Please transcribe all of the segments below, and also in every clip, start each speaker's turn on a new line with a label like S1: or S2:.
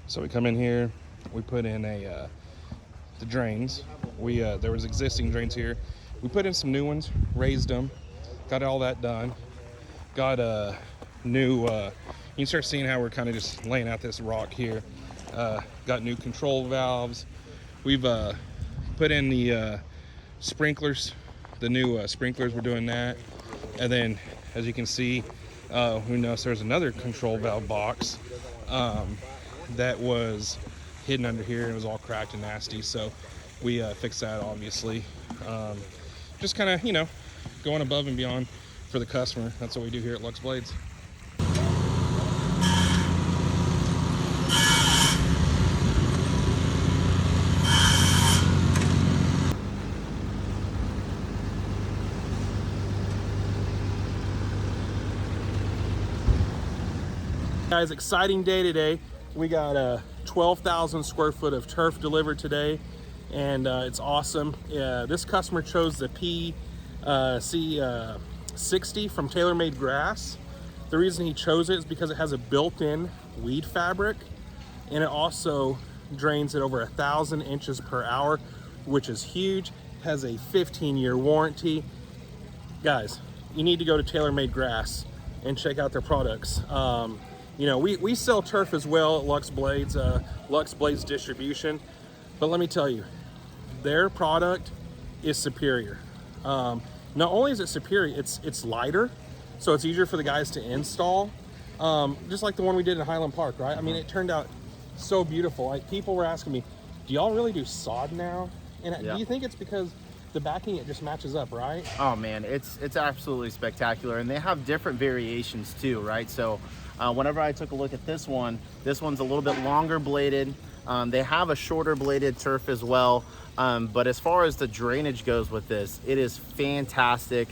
S1: So we come in here, we put in the drains. There was existing drains here. We put in some new ones, raised them, got all that done. Got a new, you can start seeing how we're kind of just laying out this rock here. Got new control valves. We've put in the sprinklers, the new sprinklers, we're doing that. And then, as you can see, we noticed there's another control valve box that was hidden under here and it was all cracked and nasty. So we fixed that, obviously. Just kind of, you know, going above and beyond for the customer. That's what we do here at Luxe Blades. Guys, exciting day today. We got 12,000 square foot of turf delivered today, and it's awesome. This customer chose the PC60 from Tailor Made Grass. The reason he chose it is because it has a built-in weed fabric, and it also drains at over 1,000 inches per hour, which is huge. Has a 15-year warranty. Guys, you need to go to Tailor Made Grass and check out their products. You know, we sell turf as well at Luxe Blades, Luxe Blades distribution. But let me tell you, their product is superior. Not only is it superior, it's lighter, so it's easier for the guys to install. Just like the one we did in Highland Park, right? I mean, it turned out so beautiful. Like, people were asking me, do y'all really do sod now? And do you think it's because the backing, it just matches up, right?
S2: Oh man, it's absolutely spectacular. And they have different variations too, right? So whenever I took a look at this one's a little bit longer bladed. They have a shorter bladed turf as well. But as far as the drainage goes with this, it is fantastic.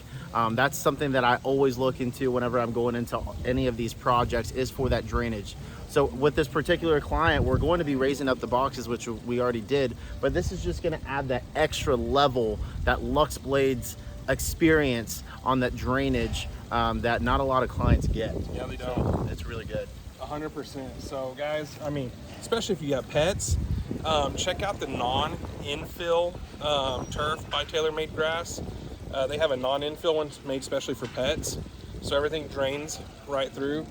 S2: That's something that I always look into whenever I'm going into any of these projects, is for that drainage. So with this particular client, we're going to be raising up the boxes, which we already did, but this is just going to add that extra level, that Luxe Blades experience on that drainage that not a lot of clients get.
S1: Yeah, they don't.
S2: So it's really good.
S1: 100%. So guys, I mean, especially if you got pets, check out the non-infill turf by Tailor Made Grass. They have a non-infill one made especially for pets, so everything drains right through.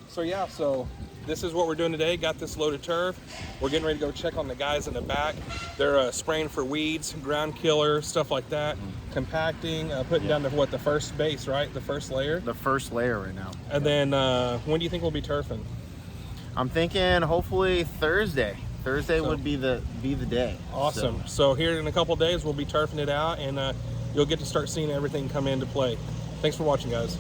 S1: So yeah, so this is what we're doing today. Got this load of turf. We're getting ready to go check on the guys in the back. They're spraying for weeds, ground killer, stuff like that. Compacting, putting down the first base, right? The first layer?
S2: The first layer right now.
S1: And then when do you think we'll be turfing?
S2: I'm thinking hopefully Thursday. Thursday would be the day.
S1: Awesome. So here in a couple days, we'll be turfing it out, and you'll get to start seeing everything come into play. Thanks for watching, guys.